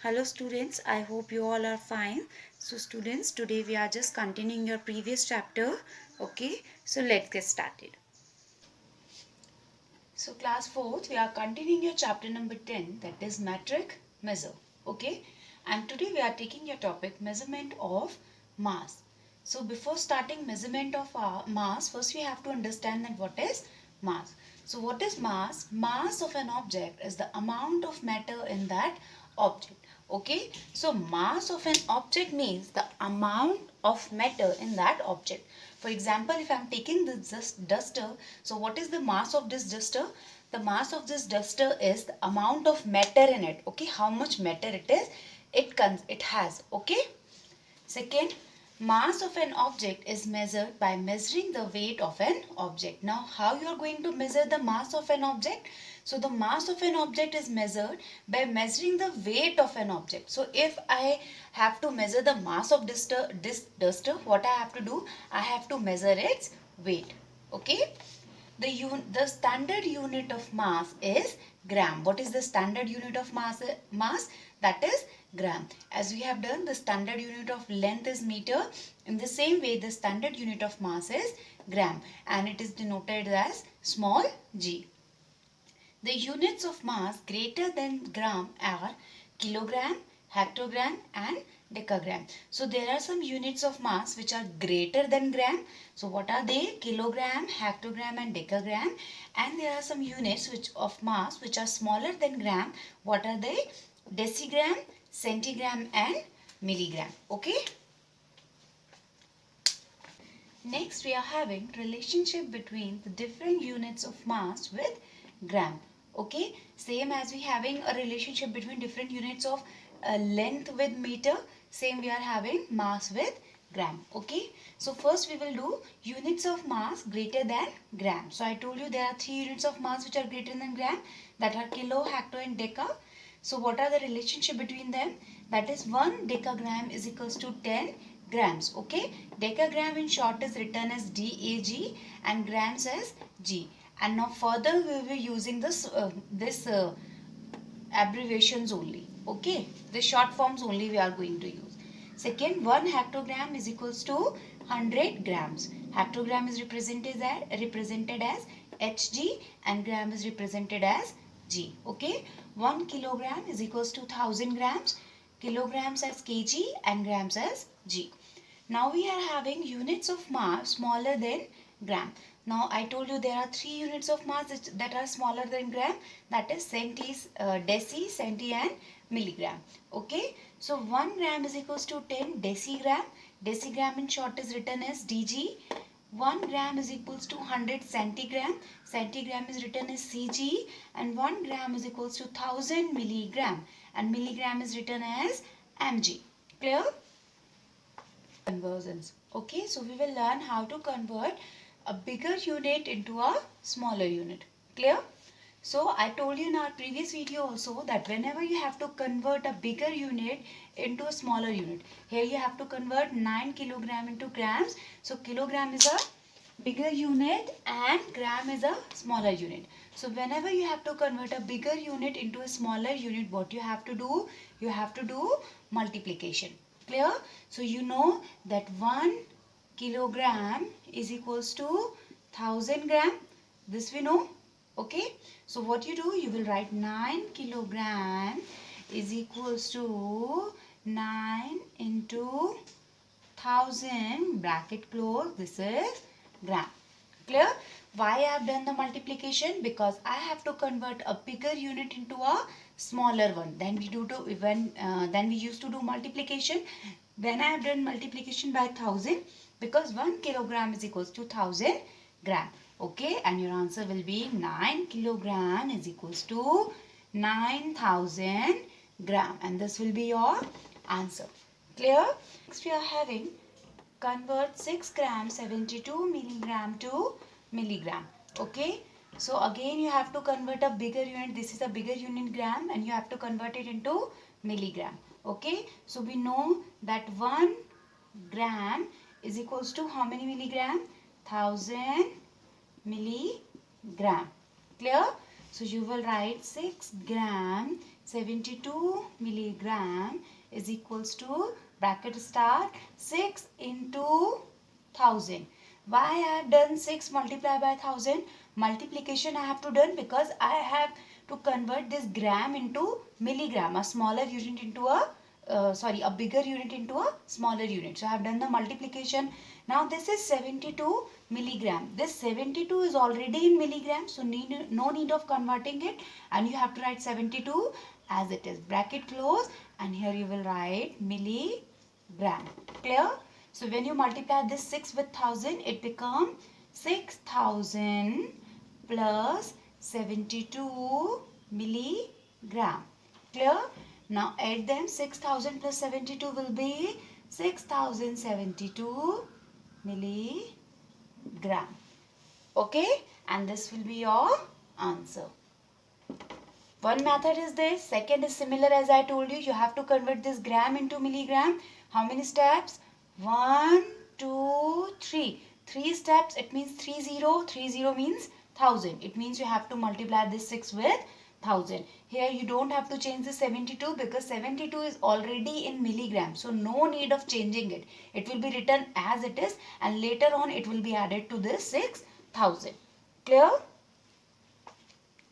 Hello students, I hope you all are fine. So students, today we are just continuing your previous chapter. Okay, so let's get started. So class 4th, we are continuing your chapter number 10, that is metric measure. Okay, and today we are taking your topic measurement of mass. So before starting measurement of our mass, first we have to understand that what is mass. So what is mass? Mass of an object is the amount of matter in that object. Okay, so mass of an object means the amount of matter in that object. For example, if I am taking this duster, so what is the mass of this duster? The mass of this duster is the amount of matter in it. Okay, how much matter it is, it has. Okay. Second, mass of an object is measured by measuring the weight of an object. Now, how you are going to measure the mass of an object? So, the mass of an object is measured by measuring the weight of an object. So, if I have to measure the mass of this duster, what I have to do? I have to measure its weight. Okay. The standard unit of mass is gram. What is the standard unit of mass? That is gram. As we have done, the standard unit of length is meter. In the same way, the standard unit of mass is gram, and it is denoted as small g. The units of mass greater than gram are kilogram, hectogram and decagram. So there are some units of mass which are greater than gram. So what are they? Kilogram, hectogram and decagram. And there are some units of mass which are smaller than gram. What are they? Decigram, centigram and milligram. Okay. Next, we are having relationship between the different units of mass with gram. Okay, same as we having a relationship between different units of length with meter, same we are having mass with gram. Okay, so first we will do units of mass greater than gram. So I told you there are three units of mass which are greater than gram, that are kilo, hecto and deca. So what are the relationship between them? That is 1 decagram is equals to 10 grams. Okay, decagram in short is written as DAG and grams as G. And now further we will be using this abbreviations only. Okay, the short forms only we are going to use. Second, 1 hectogram is equals to 100 grams. Hectogram is represented as Hg and gram is represented as G. Okay, 1 kilogram is equals to 1000 grams. Kilograms as kg and grams as G. Now we are having units of mass smaller than gram. Now I told you there are three units of mass that are smaller than gram, that is deci, centi and milligram. Okay, so 1 gram is equals to 10 decigram. Decigram in short is written as dg. 1 gram is equals to 100 centigram. Centigram is written as cg, and 1 gram is equals to 1000 milligram, and milligram is written as mg. Clear? Conversions. Okay, so we will learn how to convert a bigger unit into a smaller unit. Clear? So I told you in our previous video also that whenever you have to convert a bigger unit into a smaller unit, here you have to convert 9 kilogram into grams. So kilogram is a bigger unit and gram is a smaller unit. So whenever you have to convert a bigger unit into a smaller unit, what you have to do? You have to do multiplication. Clear? So you know that 1 kilogram is equals to 1000 gram. This we know. Okay. So what you do? You will write 9 kilogram is equals to 9 into 1000 bracket close. This is gram. Clear? Why I have done the multiplication? Because I have to convert a bigger unit into a smaller one. Then we used to do multiplication. Then I have done multiplication by 1000, because 1 kilogram is equals to 1000 gram. Okay, and your answer will be 9 kilogram is equals to 9000 gram, and this will be your answer. Clear? Next we are having convert 6 gram 72 milligram to milligram. Okay, so again you have to convert a bigger unit. This is a bigger unit, gram, and you have to convert it into milligram. Okay, so we know that 1 gram is equals to how many milligram? 1000 milligram. Clear? So you will write 6 gram 72 milligram is equals to, bracket start, 6 into 1000. Why I have done 6 multiplied by 1000? Multiplication I have to done because I have to convert this gram into milligram, a smaller unit into a bigger unit into a smaller unit. So I have done the multiplication. Now this is 72 milligram. This 72 is already in milligram, so no need of converting it, and you have to write 72 as it is. Bracket close, and here you will write milligram. Clear? So when you multiply this 6 with 1000, it becomes 6000 plus 72 milligram. Clear? Now add them. 6000 plus 72 will be 6072 milligram. Okay? And this will be your answer. One method is this. Second is similar as I told you. You have to convert this gram into milligram. How many steps? 1, 2, 3. 3 steps. It means 30. 30 means 1000. It means you have to multiply this 6 with 1000. Here you don't have to change the 72 because 72 is already in milligram. So no need of changing it. It will be written as it is, and later on it will be added to this 6000. Clear?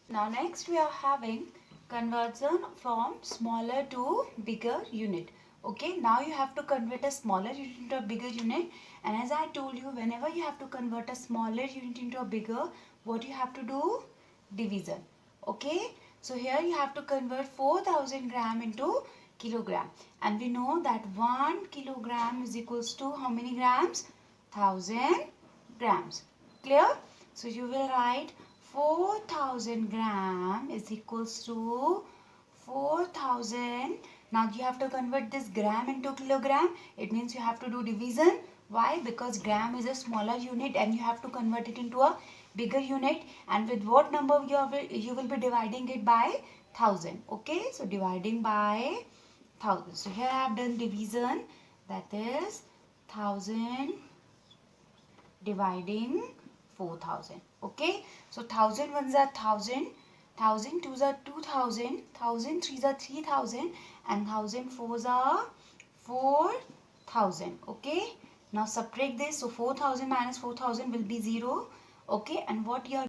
Now next we are having conversion from smaller to bigger unit. Okay, now you have to convert a smaller unit into a bigger unit, and as I told you, whenever you have to convert a smaller unit into a bigger, what you have to do? Division. Okay, so here you have to convert 4000 gram into kilogram, and we know that 1 kilogram is equals to how many grams? 1000 grams. Clear? So you will write 4000 gram is equals to 4000. Now you have to convert this gram into kilogram. It means you have to do division. Why? Because gram is a smaller unit and you have to convert it into a bigger unit. And with what number you will be dividing it by? 1000. Okay, so dividing by 1000. So here I have done division, that is 1000 dividing 4000. Okay, so 1000 ones are 1000, 1000 twos are 2000, 1000 threes are 3000, and 1000 fours are 4000. Okay, now subtract this. So 4000 minus 4000 will be 0. Okay, and what you are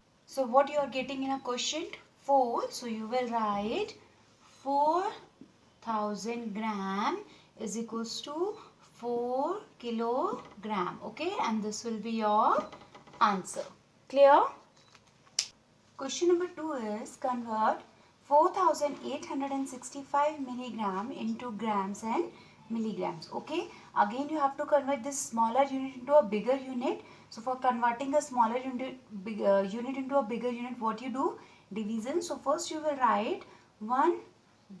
getting in a quotient? 4. So you will write 4000 gram is equals to 4 kilogram. Okay, and this will be your answer. Clear? Question number 2 is convert 4865 milligram into grams and milligrams. Okay, again you have to convert this smaller unit into a bigger unit. So for converting a smaller unit into a bigger unit, what you do? Division. So first you will write 1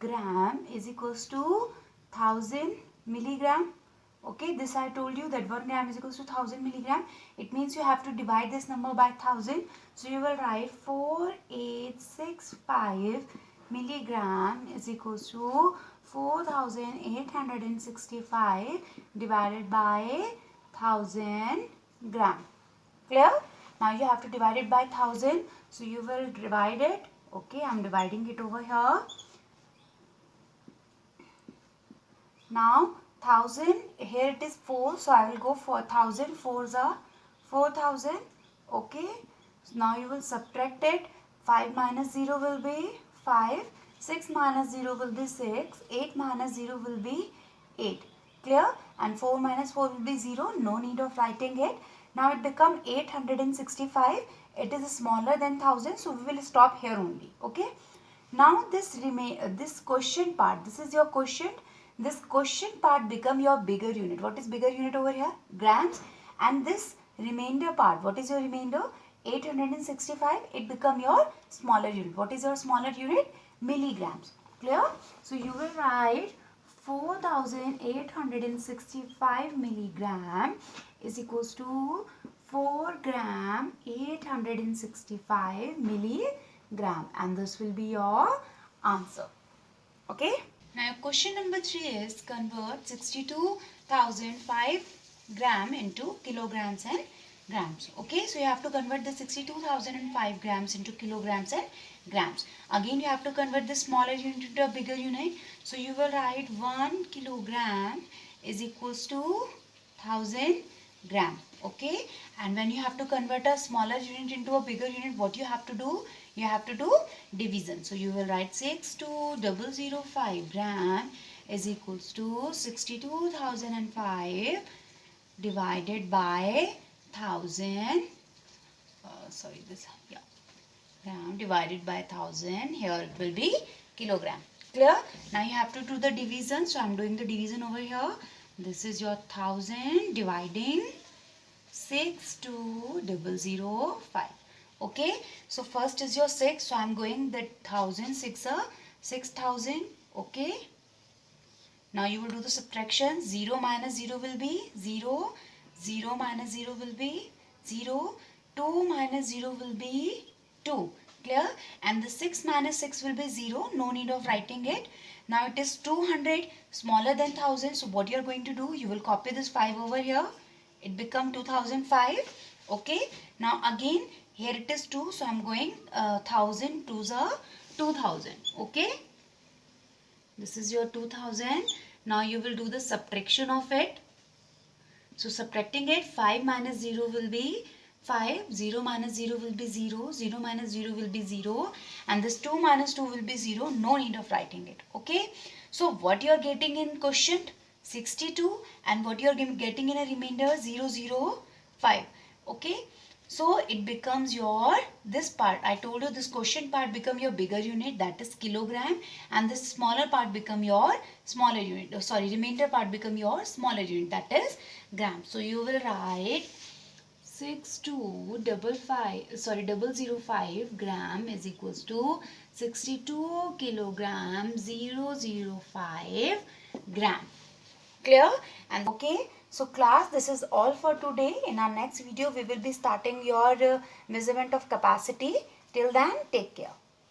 gram is equals to 1000 milligram. Okay, this I told you that 1 gram is equals to 1000 milligram. It means you have to divide this number by 1000. So you will write 4865 milligram is equals to 4865 divided by 1000 gram. Clear? Now you have to divide it by 1000. So you will divide it. Okay, I am dividing it over here. Now 1000, here it is 4, so I will go for 1000. 4s are 4000. Okay, so now you will subtract it. 5 minus 0 will be 5, 6 minus 0 will be 6, 8 minus 0 will be 8. Clear? And 4 minus 4 will be 0. No need of writing it. Now it become 865. It is smaller than 1000, so we will stop here only. Okay, now this question part, this is your quotient. This quotient part become your bigger unit. What is bigger unit over here? Grams. And this remainder part, what is your remainder? 865. It become your smaller unit. What is your smaller unit? Milligrams. Clear? So you will write 4865 milligram is equals to 4 gram 865 milligram, and this will be your answer. Okay. Now question number 3 is convert 62,005 gram into kilograms and grams. Okay, so you have to convert the 62,005 grams into kilograms and grams. Again you have to convert this smaller unit into a bigger unit. So you will write 1 kilogram is equals to 1000 gram. Okay, and when you have to convert a smaller unit into a bigger unit, what you have to do? You have to do division. So you will write 62005 gram is equals to 62,005 divided by 1000. Gram divided by 1000. Here it will be kilogram. Clear? Now you have to do the division. So I am doing the division over here. This is your 1000 dividing 62005. Okay, so first is your 6, so I am going that 1000, 6000. Okay, now you will do the subtraction. 0 minus 0 will be 0, 0 minus 0 will be 0, 2 minus 0 will be 2. Clear? And the 6 minus 6 will be 0, no need of writing it. Now it is 200, smaller than 1000, so what you are going to do, you will copy this 5 over here. It become 2005. Okay, now again here it is 2, so I am going 1000 2s are 2000. Okay, this is your 2000. Now you will do the subtraction of it. So subtracting it, 5 minus 0 will be 5, 0 minus 0 will be 0, 0 minus 0 will be 0, and this 2 minus 2 will be 0, no need of writing it. Okay, so what you are getting in quotient 62, and what you are getting in a remainder 005. Okay, so it becomes your, this part I told you, this quotient part become your bigger unit, that is kilogram, and this smaller part become your smaller unit, remainder part become your smaller unit, that is gram. So you will write 005 gram is equals to 62 kilogram 005 gram. Clear? And okay, so class, this is all for today. In our next video we will be starting your measurement of capacity. Till then, take care.